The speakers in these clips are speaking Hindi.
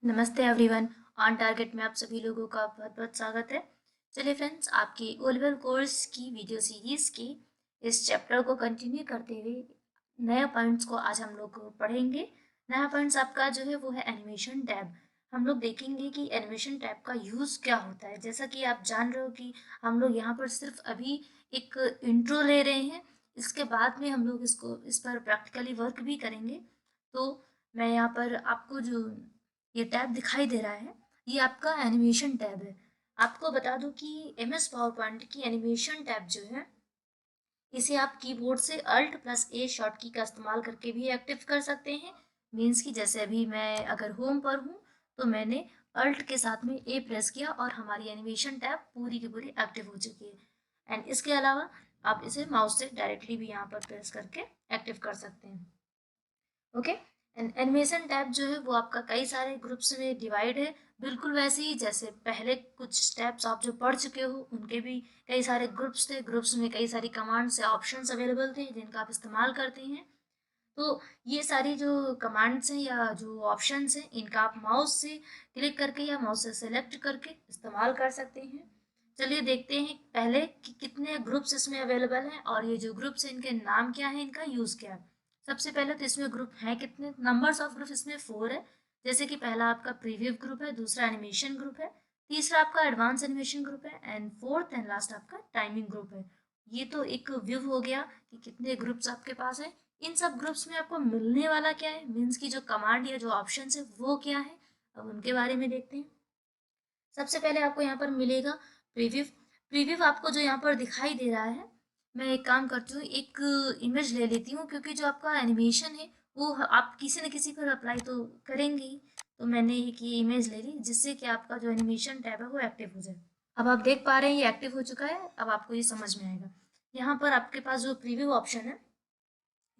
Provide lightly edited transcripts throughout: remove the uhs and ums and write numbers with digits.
नमस्ते एवरीवन। ऑन टारगेट में आप सभी लोगों का बहुत बहुत स्वागत है। चलिए फ्रेंड्स, आपकी ओ लेवल कोर्स की वीडियो सीरीज की इस चैप्टर को कंटिन्यू करते हुए नए पॉइंट्स को आज हम लोग पढ़ेंगे। नया पॉइंट्स आपका जो है वो है एनिमेशन टैब। हम लोग देखेंगे कि एनिमेशन टैब का यूज़ क्या होता है। जैसा कि आप जान रहे हो कि हम लोग यहाँ पर सिर्फ अभी एक इंट्रो ले रहे हैं। इसके बाद में हम लोग इस पर प्रैक्टिकली वर्क भी करेंगे। तो मैं यहाँ पर आपको जो ये टैब दिखाई दे रहा है, ये आपका एनिमेशन टैब है। आपको बता दूं कि एम एस पावर पॉइंट की एनिमेशन टैब जो है, इसे आप कीबोर्ड से अल्ट प्लस ए शॉर्ट की का इस्तेमाल करके भी एक्टिव कर सकते हैं। मीन्स कि जैसे अभी मैं अगर होम पर हूँ तो मैंने अल्ट के साथ में ए प्रेस किया और हमारी एनिमेशन टैब पूरी की पूरी एक्टिव हो चुकी है। एंड इसके अलावा आप इसे माउस से डायरेक्टली भी यहाँ पर प्रेस करके एक्टिव कर सकते हैं। ओके। एंड एनिमेशन टैब जो है वो आपका कई सारे ग्रुप्स में डिवाइड है। बिल्कुल वैसे ही जैसे पहले कुछ स्टेप्स आप जो पढ़ चुके हो, उनके भी कई सारे ग्रुप्स थे। ग्रुप्स में कई सारी कमांड्स या ऑप्शंस अवेलेबल थे जिनका आप इस्तेमाल करते हैं। तो ये सारी जो कमांड्स हैं या जो ऑप्शंस हैं, इनका आप माउस से क्लिक करके या माउस से सेलेक्ट करके इस्तेमाल कर सकते हैं। चलिए देखते हैं पहले कि कितने ग्रुप्स इसमें अवेलेबल हैं और ये जो ग्रुप्स हैं इनके नाम क्या है, इनका यूज़ क्या है। सबसे पहले तो इसमें ग्रुप हैं कितने, नंबर्स ऑफ ग्रुप इसमें 4 है। जैसे कि पहला आपका प्रीव्यू ग्रुप है, दूसरा एनिमेशन ग्रुप है, तीसरा आपका एडवांस एनिमेशन ग्रुप है एंड फोर्थ एंड लास्ट आपका टाइमिंग ग्रुप है। ये तो एक व्यू हो गया कि कितने ग्रुप्स आपके पास है। इन सब ग्रुप्स में आपको मिलने वाला क्या है, मीन्स की जो कमांड या जो ऑप्शन है वो क्या है, अब उनके बारे में देखते हैं। सबसे पहले आपको यहाँ पर मिलेगा प्रीव्यू। प्रीव्यू आपको जो यहाँ पर दिखाई दे रहा है, मैं एक काम करती हूँ, एक इमेज ले लेती हूँ क्योंकि जो आपका एनिमेशन है वो आप किसी न किसी पर अप्लाई तो करेंगे ही। तो मैंने एक ये इमेज ले ली जिससे कि आपका जो एनिमेशन टैब है वो एक्टिव हो जाए। अब आप देख पा रहे हैं ये एक्टिव हो चुका है। अब आपको ये समझ में आएगा। यहाँ पर आपके पास जो प्रीव्यू ऑप्शन है,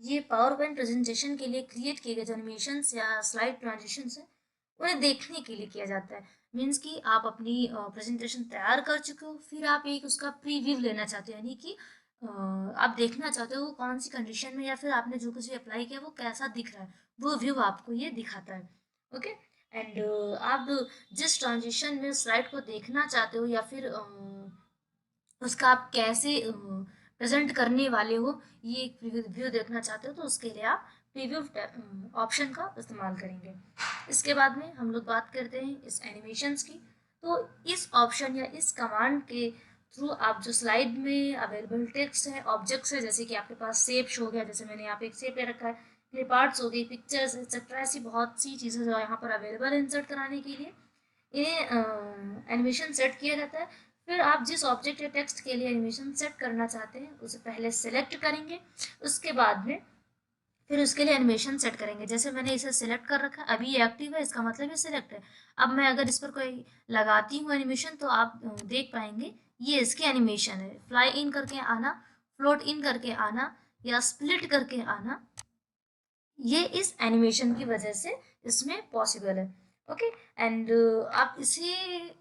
ये पावर पॉइंट प्रेजेंटेशन के लिए क्रिएट किए गए जो एनिमेशंस या स्लाइड ट्रांजिशंस हैं, उन्हें देखने के लिए किया जाता है। मीन्स कि आप अपनी प्रेजेंटेशन तैयार कर चुके हो, फिर आप एक उसका प्रीव्यू लेना चाहते हो, यानी कि आप देखना चाहते हो वो कौन सी कंडीशन में या फिर आपने जो कुछ भी अप्लाई किया वो कैसा दिख रहा है, वो व्यू आपको ये दिखाता है। ओके। एंड आप जिस ट्रांजिशन में स्लाइड को देखना चाहते हो या फिर उसका आप कैसे प्रेजेंट करने वाले हो, ये एक प्रीव्यू देखना चाहते हो तो उसके लिए आप प्रीव्यू ऑप्शन का इस्तेमाल करेंगे। इसके बाद में हम लोग बात करते हैं इस एनिमेशंस की। तो इस ऑप्शन या इस कमांड के थ्रू आप जो स्लाइड में अवेलेबल टेक्स्ट है, ऑब्जेक्ट्स है, जैसे कि आपके पास शेप्स हो गया, जैसे मैंने यहाँ पे एक शेप ले रखा है, क्लिप आर्ट्स हो गई, पिक्चर्स एक्सेट्रा, ऐसी बहुत सी चीज़ें जो यहाँ पर अवेलेबल है इंसर्ट कराने के लिए, इन्हें एनिमेशन सेट किया जाता है। फिर आप जिस ऑब्जेक्ट या टेक्स्ट के लिए एनिमेशन सेट करना चाहते हैं उसे पहले सेलेक्ट करेंगे। उसके बाद में फिर उसके लिए एनिमेशन सेट करेंगे। जैसे मैंने इसे सिलेक्ट कर रखा है, अभी ये एक्टिव है, इसका मतलब ये सिलेक्ट है। अब मैं अगर इस पर कोई लगाती हूँ एनिमेशन तो आप देख पाएंगे ये इसकी एनिमेशन है। फ्लाई इन करके आना, फ्लोट इन करके आना या स्प्लिट करके आना, ये इस एनिमेशन की वजह से इसमें पॉसिबल है। ओके। एंड आप इसे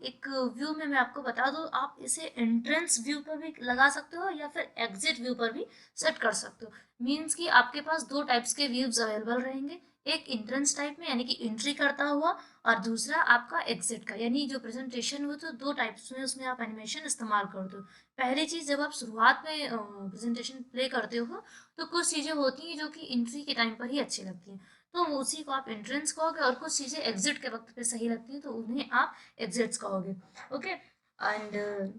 एक व्यू में मैं आपको बता दूं, आप इसे एंट्रेंस व्यू पर भी लगा सकते हो या फिर एग्जिट व्यू पर भी सेट कर सकते हो। मीन्स कि आपके पास दो टाइप्स के व्यूज अवेलेबल रहेंगे, एक एंट्रेंस टाइप में यानी कि एंट्री करता हुआ, और दूसरा आपका एग्जिट का, यानी जो प्रेजेंटेशन हो तो दो टाइप्स में उसमें आप एनिमेशन इस्तेमाल करते हो। पहली चीज़, जब आप शुरुआत में प्रेजेंटेशन प्ले करते हो तो कुछ चीज़ें होती हैं जो कि एंट्री के टाइम पर ही अच्छी लगती हैं, तो उसी को आप एंट्रेंस कहोगे, और कुछ चीज़ें एग्जिट के वक्त पे सही लगती हैं तो उन्हें आप एग्जिट्स कहोगे। ओके। एंड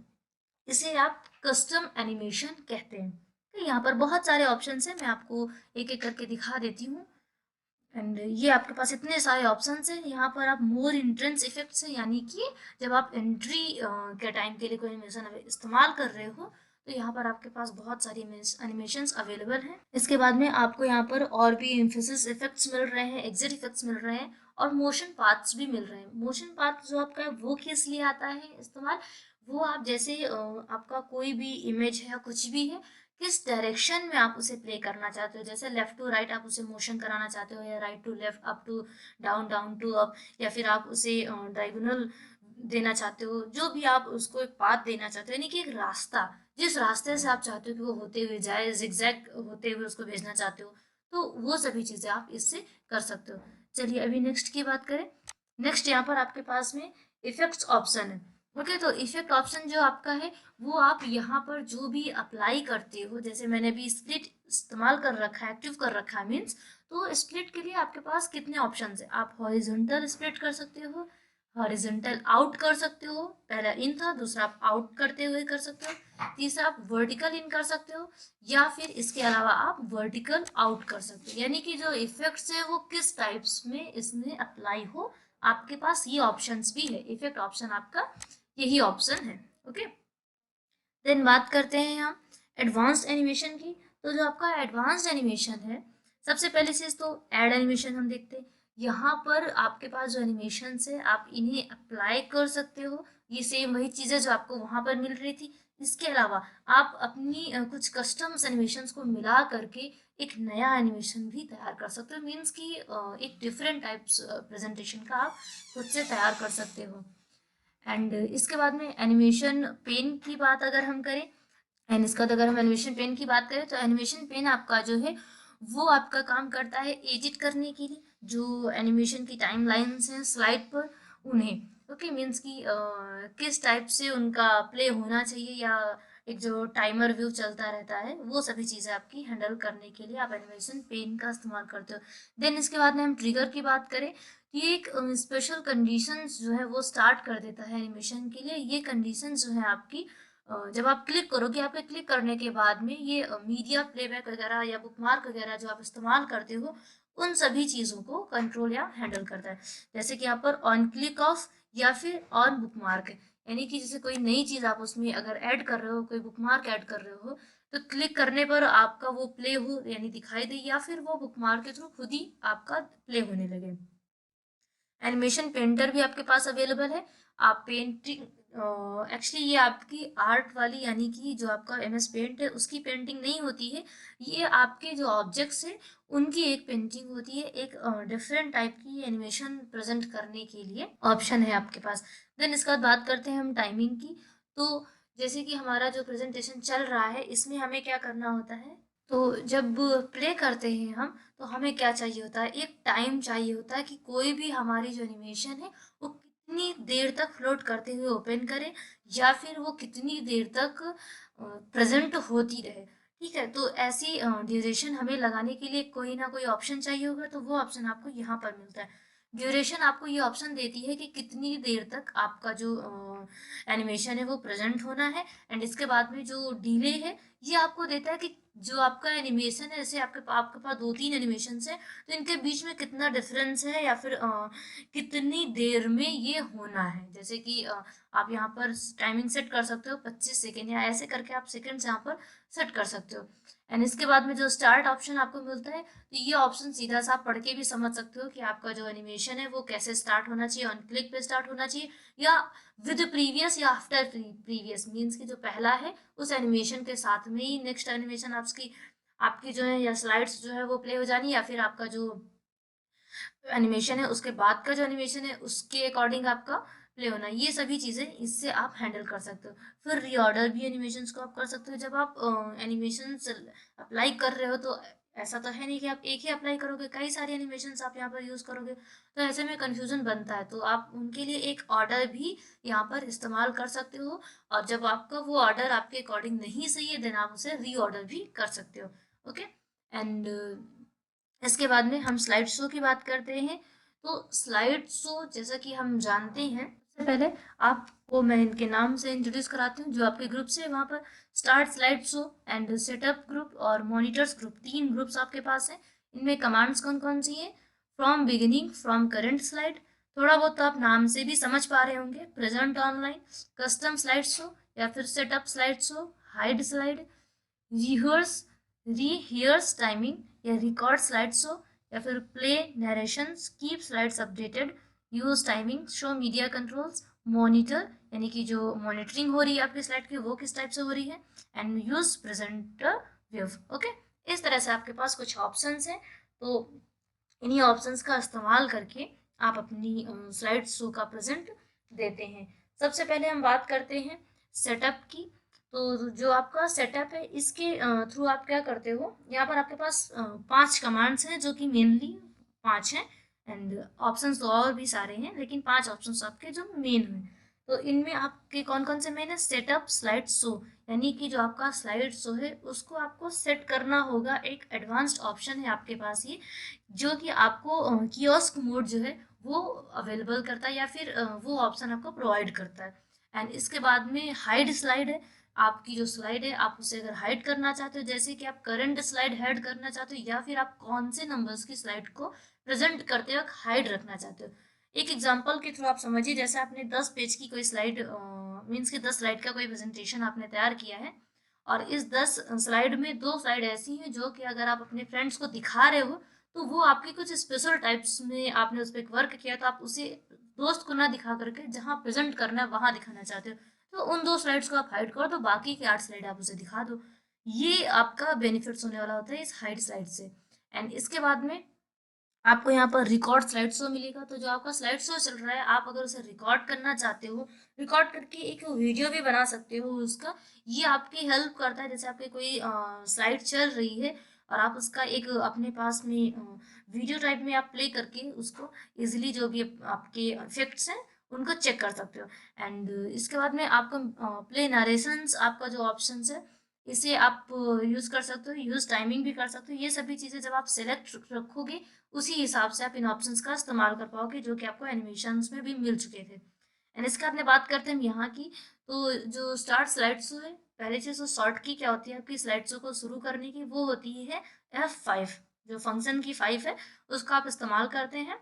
इसे आप कस्टम एनिमेशन कहते हैं। तो यहाँ पर बहुत सारे ऑप्शंस हैं, मैं आपको एक एक करके दिखा देती हूँ। एंड ये आपके पास इतने सारे ऑप्शंस हैं। यहाँ पर आप मोर एंट्रेंस इफेक्ट्स हैं, यानी कि जब आप एंट्री के टाइम के लिए कोई एनिमेशन इस्तेमाल कर रहे हो तो यहाँ पर आपके पास बहुत सारी एनिमेशंस अवेलेबल हैं। इसके बाद में आपको यहाँ पर और भी एम्फेसिस इफेक्ट्स मिल रहे हैं, एग्जिट इफेक्ट्स मिल रहे हैं और मोशन पाथ्स भी मिल रहे हैं। मोशन पाथ जो आपका है वो किस लिए आता है इस्तेमाल, वो आप जैसे आपका कोई भी इमेज है या कुछ भी है, किस डायरेक्शन में आप उसे प्ले करना चाहते हो, जैसे लेफ्ट टू राइट आप उसे मोशन कराना चाहते हो या right to left, up to down, down to up, या फिर आप उसे डायगोनल देना चाहते हो, जो भी आप उसको एक पाथ देना चाहते हो, यानी कि एक रास्ता, जिस रास्ते से आप चाहते हो कि वो होते हुए जाए, जिगजैग होते हुए उसको भेजना चाहते हो, तो वो सभी चीज़ें आप इससे कर सकते हो। चलिए अभी नेक्स्ट की बात करें। नेक्स्ट यहाँ पर आपके पास में इफेक्ट्स ऑप्शन है। ओके, तो इफेक्ट ऑप्शन जो आपका है वो आप यहाँ पर जो भी अप्लाई करते हो, जैसे मैंने अभी स्प्लिट इस्तेमाल कर रखा है, एक्टिव कर रखा है मीन्स, तो स्प्लिट के लिए आपके पास कितने ऑप्शन है। आप हॉरिजॉन्टल स्प्लिट कर सकते हो, हॉरिजॉन्टल आउट कर सकते हो, पहला इन था, दूसरा आप आउट करते हुए कर सकते हो, तीसरा आप वर्टिकल इन कर सकते हो, या फिर इसके अलावा आप वर्टिकल आउट कर सकते हो। यानी कि जो इफेक्ट्स है वो किस टाइप्स में इसमें अप्लाई हो, आपके पास ये ऑप्शंस भी है। इफेक्ट ऑप्शन आपका यही ऑप्शन है। ओके, देन बात करते हैं यहाँ एडवांस्ड एनिमेशन की। तो जो आपका एडवांस्ड एनिमेशन है, सबसे पहले चीज तो एड एनिमेशन हम देखते हैं। यहाँ पर आपके पास जो एनिमेशन है आप इन्हें अप्लाई कर सकते हो, ये सेम वही चीज़ है जो आपको वहां पर मिल रही थी। इसके अलावा आप अपनी कुछ कस्टम्स एनिमेशंस को मिला करके एक नया एनिमेशन भी तैयार कर सकते हो। मीन्स कि एक डिफरेंट टाइप्स प्रेजेंटेशन का आप खुद से तैयार कर सकते हो। एंड इसके बाद में एनिमेशन पेन की बात अगर हम करें, एंड इसका तो अगर हम एनिमेशन पेन की बात करें तो एनिमेशन पेन आपका जो है वो आपका काम करता है एडिट करने के लिए जो एनिमेशन की टाइम लाइन्स हैं स्लाइड पर, उन्हें ओके मीन्स कि किस टाइप से उनका प्ले होना चाहिए, या एक जो टाइमर व्यू चलता रहता है, वो सभी चीज़ें आपकी हैंडल करने के लिए आप एनिमेशन पेन का इस्तेमाल करते हो। देन इसके बाद में हम ट्रिगर की बात करें, ये एक स्पेशल कंडीशंस जो है वो स्टार्ट कर देता है एनिमेशन के लिए। ये कंडीशंस जो है आपकी जब आप क्लिक करोगे, आपके क्लिक करने के बाद में ये मीडिया प्लेबैक वगैरह या बुकमार्क वगैरह जो आप इस्तेमाल करते हो, उन सभी चीज़ों को कंट्रोल या हैंडल करता है। जैसे कि यहाँ पर ऑन क्लिक ऑफ या फिर ऑन बुकमार्क है, यानी कि जैसे कोई नई चीज़ आप उसमें अगर ऐड कर रहे हो, कोई बुकमार्क ऐड कर रहे हो, तो क्लिक करने पर आपका वो प्ले हो यानी दिखाई दे, या फिर वो बुकमार्क के थ्रू खुद ही आपका प्ले होने लगे। एनिमेशन पेंटर भी आपके पास अवेलेबल है। आप पेंटिंग एक्चुअली ये आपकी आर्ट वाली यानी कि जो आपका एमएस पेंट है उसकी पेंटिंग नहीं होती है, ये आपके जो ऑब्जेक्ट्स हैं उनकी एक पेंटिंग होती है। एक डिफरेंट टाइप की एनिमेशन प्रेजेंट करने के लिए ऑप्शन है आपके पास। देन इसके बाद बात करते हैं हम टाइमिंग की। तो जैसे कि हमारा जो प्रेजेंटेशन चल रहा है इसमें हमें क्या करना होता है, तो जब प्ले करते हैं हम तो हमें क्या चाहिए होता है, एक टाइम चाहिए होता है कि कोई भी हमारी जो एनिमेशन है वो कितनी देर तक फ्लोट करते हुए ओपन करे, या फिर वो कितनी देर तक प्रेजेंट होती रहे। ठीक है, तो ऐसी ड्यूरेशन हमें लगाने के लिए कोई ना कोई ऑप्शन चाहिए होगा, तो वो ऑप्शन आपको यहाँ पर मिलता है। ड्यूरेशन आपको ये ऑप्शन देती है कि कितनी देर तक आपका जो एनिमेशन है वो प्रेजेंट होना है। एंड इसके बाद में जो डिले है ये आपको देता है कि जो आपका एनिमेशन है, जैसे आपके पास दो तीन एनिमेशन है तो इनके बीच में कितना डिफरेंस है, या फिर कितनी देर में ये होना है। जैसे कि आप यहाँ पर टाइमिंग सेट कर सकते हो 25 सेकेंड, या ऐसे करके आप सेकेंड्स यहाँ पर सेट कर सकते हो। एंड इसके बाद में जो स्टार्ट ऑप्शन आपको मिलता है, तो ये ऑप्शन सीधा सा आप पढ़ के भी समझ सकते हो कि आपका जो एनिमेशन है वो कैसे स्टार्ट होना चाहिए, ऑन क्लिक पे स्टार्ट होना चाहिए या विद प्रीवियस या आफ्टर प्रीवियस। मीन्स कि जो पहला है उस एनिमेशन के साथ में ही नेक्स्ट एनिमेशन आपकी आपकी जो है या स्लाइड्स जो है वो प्ले हो जानी, या फिर आपका जो एनिमेशन है उसके बाद का जो एनिमेशन है उसके अकॉर्डिंग आपका प्ले होना। ये सभी चीज़ें इससे आप हैंडल कर सकते हो। फिर रीऑर्डर भी एनिमेशंस को आप कर सकते हो। जब आप एनिमेशन अप्लाई कर रहे हो तो ऐसा तो है नहीं कि आप एक ही अप्लाई करोगे, कई सारे एनिमेशंस आप यहाँ पर यूज़ करोगे, तो ऐसे में कन्फ्यूजन बनता है। तो आप उनके लिए एक ऑर्डर भी यहाँ पर इस्तेमाल कर सकते हो, और जब आपका वो ऑर्डर आपके अकॉर्डिंग नहीं सही है देन आप उसे रीऑर्डर भी कर सकते हो। ओके, एंड इसके बाद में हम स्लाइड शो की बात करते हैं। तो स्लाइड शो जैसा कि हम जानते हैं, सबसे पहले आपको मैं इनके नाम से इंट्रोड्यूस कराती हूँ। जो आपके ग्रुप्स है वहाँ पर start slide show and setup group और मॉनिटर्स ग्रुप, तीन ग्रुप्स आपके पास हैं। इनमें कमांड्स कौन कौन सी हैं, from beginning, from current slide, थोड़ा बहुत तो आप नाम से भी समझ पा रहे होंगे, present online, custom slide show या फिर setup slide show, hide slide, rehearse rehearse timing या रिकॉर्ड स्लाइड शो, या फिर play narration, keep slides updated, use timing, show media controls, monitor यानी कि जो मॉनिटरिंग हो रही है आपकी स्लाइड की वो किस टाइप से हो रही है, and use presenter view. Okay, इस तरह से आपके पास कुछ ऑप्शंस हैं। तो इन्हीं ऑप्शंस का इस्तेमाल करके आप अपनी स्लाइड शो का प्रेजेंट देते हैं। सबसे पहले हम बात करते हैं सेटअप की। तो जो आपका सेटअप है इसके थ्रू आप क्या करते हो, यहाँ पर आपके पास 5 कमांड्स हैं जो कि मेनली 5 हैं। एंड ऑप्शंस तो और भी सारे हैं, लेकिन 5 ऑप्शंस आपके जो मेन हैं। तो इनमें आपके कौन कौन से मेन है? सेटअप स्लाइड शो, यानी कि जो आपका स्लाइड शो है उसको आपको सेट करना होगा। एक एडवांस्ड ऑप्शन है आपके पास ये, जो कि आपको कियोस्क मोड जो है वो अवेलेबल करता है, या फिर वो ऑप्शन आपको प्रोवाइड करता है। एंड इसके बाद में हाइड स्लाइड है। आपकी जो स्लाइड है आप उसे अगर हाइड करना चाहते हो, जैसे कि आप करंट स्लाइड हाइड करना चाहते हो, या फिर आप कौन से नंबर्स की स्लाइड को प्रेजेंट करते वक्त हाइड रखना चाहते हो। एक एग्जांपल के थ्रू आप समझिए, जैसे आपने 10 पेज की कोई स्लाइड मीन्स कि 10 स्लाइड का कोई प्रेजेंटेशन आपने तैयार किया है, और इस 10 स्लाइड में 2 स्लाइड ऐसी हैं जो कि अगर आप अपने फ्रेंड्स को दिखा रहे हो तो वो आपकी कुछ स्पेशल टाइप्स में आपने उस पर वर्क किया, तो आप उसे दोस्त को ना दिखा करके जहाँ प्रेजेंट करना है वहां दिखाना चाहते हो, तो उन 2 स्लाइड्स को आप हाइड कर दो, बाकी के 8 स्लाइड आप उसे दिखा दो। ये आपका बेनिफिट्स होने वाला होता है इस हाइड स्लाइड से। एंड इसके बाद में आपको यहाँ पर रिकॉर्ड स्लाइड शो मिलेगा। तो जो आपका स्लाइड शो चल रहा है, आप अगर उसे रिकॉर्ड करना चाहते हो, रिकॉर्ड करके एक वीडियो भी बना सकते हो उसका। ये आपकी हेल्प करता है, जैसे आपकी कोई स्लाइड चल रही है और आप उसका एक अपने पास में वीडियो टाइप में आप प्ले करके उसको इजीली जो भी आपके इफेक्ट्स हैं उनको चेक कर सकते हो। एंड इसके बाद में आपको प्ले नरेशंस आपका जो ऑप्शन है, इसे आप यूज़ कर सकते हो, यूज़ टाइमिंग भी कर सकते हो। ये सभी चीज़ें जब आप सेलेक्ट रखोगे, उसी हिसाब से आप इन ऑप्शंस का इस्तेमाल कर पाओगे, जो कि आपको एनिमेशंस में भी मिल चुके थे। एंड इसके बाद में बात करते हैं हम यहाँ की। तो जो स्टार्ट स्लाइड शो है, पहले चीज़ तो शॉर्ट की क्या होती है आपकी स्लाइड शो को शुरू करने की, वो होती है F5। जो फंक्शन की 5 है उसका आप इस्तेमाल करते हैं।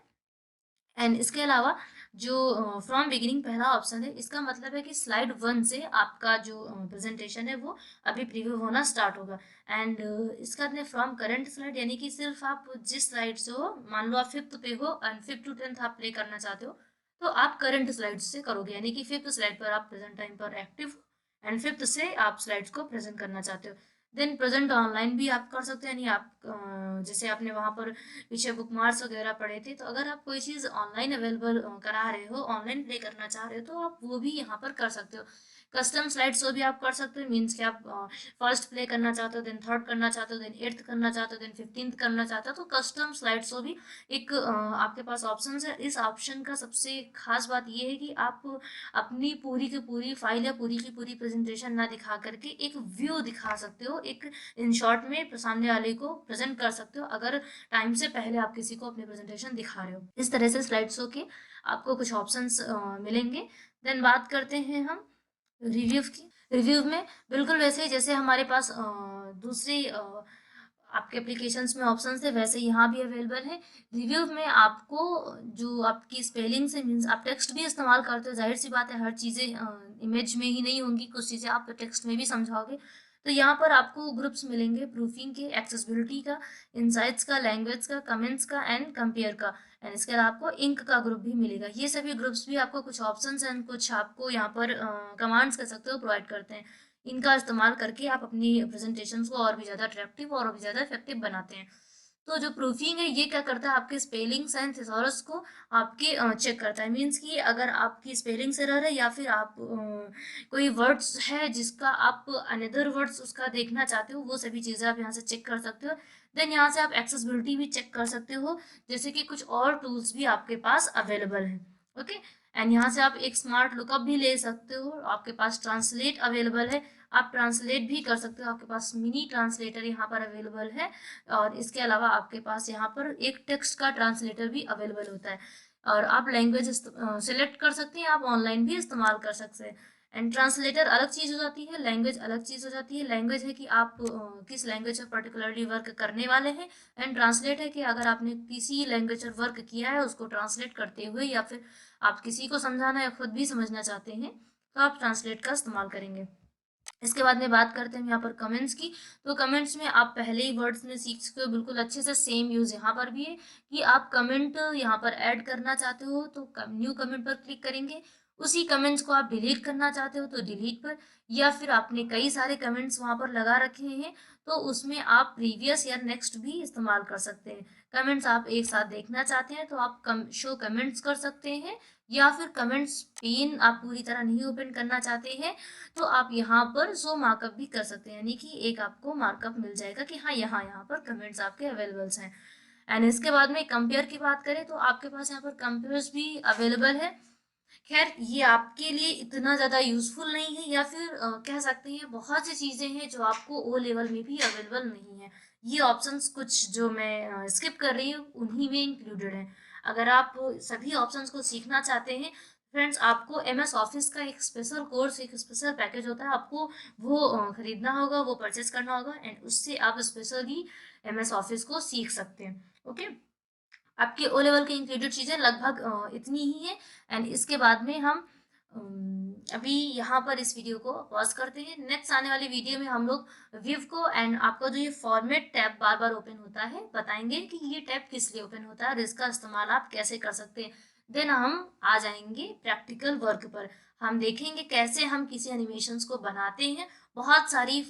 एंड इसके अलावा जो फ्रॉम बिगिनिंग पहला ऑप्शन है, इसका मतलब है कि स्लाइड 1 से आपका जो प्रेजेंटेशन है वो अभी प्रीव्यू होना स्टार्ट होगा। एंड इसका मतलब फ्रॉम करंट स्लाइड, यानी कि सिर्फ आप जिस स्लाइड से हो, मान लो आप 5th पे हो एंड 5th to 10th आप प्ले करना चाहते हो, तो आप करंट स्लाइड से करोगे, यानी कि 5th स्लाइड पर आप प्रेजेंट टाइम पर एक्टिव एंड 5th से आप स्लाइड्स को प्रेजेंट करना चाहते हो। देन प्रेजेंट ऑनलाइन भी आप कर सकते हैं, यानी आप जैसे आपने वहाँ पर पीछे बुकमार्क्स वगैरह पढ़े थे, तो अगर आप कोई चीज़ ऑनलाइन अवेलेबल करा रहे हो, ऑनलाइन प्ले करना चाह रहे हो, तो आप वो भी यहाँ पर कर सकते हो। कस्टम स्लाइड शो भी आप कर सकते हो, मीन्स कि आप फर्स्ट प्ले करना चाहते हो, देन थर्ड करना चाहते हो, देन 8th करना चाहते हो, देन 15th करना चाहते हो, तो कस्टम स्लाइड शो भी एक आपके पास ऑप्शन है। इस ऑप्शन का सबसे खास बात ये है कि आप अपनी पूरी की पूरी फाइल या पूरी की पूरी प्रेजेंटेशन ना दिखा करके एक व्यू दिखा सकते हो, एक इन शॉर्ट में सामने वाले को प्रेजेंट कर सकते हो, अगर टाइम से पहले आप किसी को अपनी प्रेजेंटेशन दिखा रहे हो। इस तरह से स्लाइड शो के आपको कुछ ऑप्शंस मिलेंगे। देन बात करते हैं हम रिव्यू की। रिव्यू में बिल्कुल वैसे ही जैसे हमारे पास दूसरी आपके एप्लीकेशंस में ऑप्शंस थे, वैसे यहाँ भी अवेलेबल है। रिव्यू में आपको जो आपकी स्पेलिंग से मीन्स आप टेक्स्ट भी इस्तेमाल करते हो, जाहिर सी बात है हर चीज़ें इमेज में ही नहीं होंगी, कुछ चीज़ें आप टेक्स्ट में भी समझाओगे। तो यहाँ पर आपको ग्रुप्स मिलेंगे प्रूफिंग के, एक्सेसिबिलिटी का, इंसाइट्स का, लैंग्वेज का, कमेंट्स का एंड कंपेयर का। एंड इसके अलावा आपको इंक का ग्रुप भी मिलेगा। ये सभी ग्रुप्स भी आपको कुछ ऑप्शंस एंड कुछ आपको यहाँ पर कमांड्स कर सकते हो, प्रोवाइड करते हैं। इनका इस्तेमाल करके आप अपनी प्रेजेंटेशंस को और भी ज़्यादा अट्रैक्टिव और भी ज़्यादा इफेक्टिव बनाते हैं। तो जो प्रूफिंग है ये क्या करता है, आपके स्पेलिंग्स एंड थिसॉरस को आपके चेक करता है। मीन्स कि अगर आपकी स्पेलिंग एरर है, या फिर आप कोई वर्ड्स है जिसका आप अनदर वर्ड्स उसका देखना चाहते हो, वो सभी चीज़ें आप यहाँ से चेक कर सकते हो। देन यहाँ से आप एक्सेसिबिलिटी भी चेक कर सकते हो, जैसे कि कुछ और टूल्स भी आपके पास अवेलेबल हैं। ओके। एंड यहाँ से आप एक स्मार्ट लुकअप भी ले सकते हो, आपके पास ट्रांसलेट अवेलेबल है, आप ट्रांसलेट भी कर सकते हो, आपके पास मिनी ट्रांसलेटर यहाँ पर अवेलेबल है। और इसके अलावा आपके पास यहाँ पर एक टेक्स्ट का ट्रांसलेटर भी अवेलेबल होता है। और आप लैंग्वेज सेलेक्ट कर सकते हैं, आप ऑनलाइन भी इस्तेमाल कर सकते हैं। एंड ट्रांसलेटर अलग चीज़ हो जाती है, लैंग्वेज अलग चीज़ हो जाती है। लैंग्वेज है कि आप किस लैंग्वेज पर पर्टिकुलरली वर्क करने वाले हैं, एंड ट्रांसलेट है कि अगर आपने किसी लैंग्वेज पर वर्क किया है उसको ट्रांसलेट करते हुए, या फिर आप किसी को समझाना या खुद भी समझना चाहते हैं, तो आप ट्रांसलेट का इस्तेमाल करेंगे। इसके बाद में बात करते हैं यहाँ पर कमेंट्स की। तो कमेंट्स में आप पहले ही वर्ड्स में सीख चुके हो बिल्कुल अच्छे से, सेम यूज़ यहाँ पर भी है कि आप कमेंट यहाँ पर ऐड करना चाहते हो तो न्यू कमेंट पर क्लिक करेंगे। उसी कमेंट्स को आप डिलीट करना चाहते हो तो डिलीट पर, या फिर आपने कई सारे कमेंट्स वहाँ पर लगा रखे हैं तो उसमें आप प्रीवियस या नेक्स्ट भी इस्तेमाल कर सकते हैं। कमेंट्स आप एक साथ देखना चाहते हैं तो आप शो कमेंट्स कर सकते हैं, या फिर कमेंट्स पेन आप पूरी तरह नहीं ओपन करना चाहते हैं तो आप यहाँ पर शो मार्कअप भी कर सकते हैं, यानी कि एक आपको मार्कअप मिल जाएगा कि हाँ यहाँ यहाँ पर कमेंट्स आपके अवेलेबल्स हैं। एंड इसके बाद में कंपेयर की बात करें तो आपके पास यहाँ पर कंपेयर्स भी अवेलेबल है। खैर ये आपके लिए इतना ज़्यादा यूजफुल नहीं है, या फिर कह सकते हैं बहुत सी चीज़ें हैं जो आपको ओ लेवल में भी अवेलेबल नहीं है। ये ऑप्शंस कुछ जो मैं स्किप कर रही हूँ उन्हीं में इंक्लूडेड है। अगर आप सभी ऑप्शंस को सीखना चाहते हैं फ्रेंड्स, आपको एम एस ऑफिस का एक स्पेशल कोर्स, एक स्पेशल पैकेज होता है, आपको वो खरीदना होगा, वो परचेज करना होगा, एंड उससे आप स्पेशली एम एस ऑफिस को सीख सकते हैं। ओके, आपके ओ लेवल की इंक्लूडेड चीज़ें लगभग इतनी ही है। एंड इसके बाद में हम अभी यहाँ पर इस वीडियो को पॉज करते हैं। नेक्स्ट आने वाली वीडियो में हम लोग विव को एंड आपका जो ये फॉर्मेट टैब बार बार ओपन होता है बताएंगे कि ये टैब किस लिए ओपन होता है और इसका इस्तेमाल आप कैसे कर सकते हैं। देन हम आ जाएंगे प्रैक्टिकल वर्क पर। हम देखेंगे कैसे हम किसी एनिमेशंस को बनाते हैं। बहुत सारी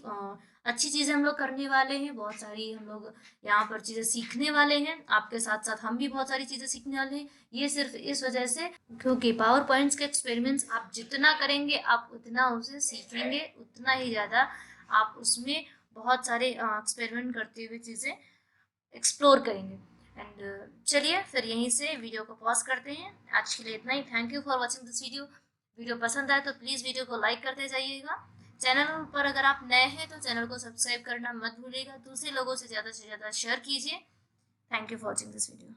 अच्छी चीज़ें हम लोग करने वाले हैं, बहुत सारी हम लोग यहाँ पर चीज़ें सीखने वाले हैं। आपके साथ साथ हम भी बहुत सारी चीज़ें सीखने वाले हैं। ये सिर्फ इस वजह से क्योंकि पावर पॉइंट्स के एक्सपेरिमेंट्स आप जितना करेंगे आप उतना उसे सीखेंगे, उतना ही ज़्यादा आप उसमें बहुत सारे एक्सपेरिमेंट करते हुए चीज़ें एक्सप्लोर करेंगे। एंड चलिए फिर यहीं से वीडियो को पॉज करते हैं। आज के लिए इतना ही। Thank you for watching this video. Video पसंद आए तो प्लीज़ वीडियो को लाइक करते जाइएगा। चैनल पर अगर आप नए हैं तो चैनल को सब्सक्राइब करना मत भूलिएगा। दूसरे लोगों से ज़्यादा शेयर कीजिए। Thank you for watching this video.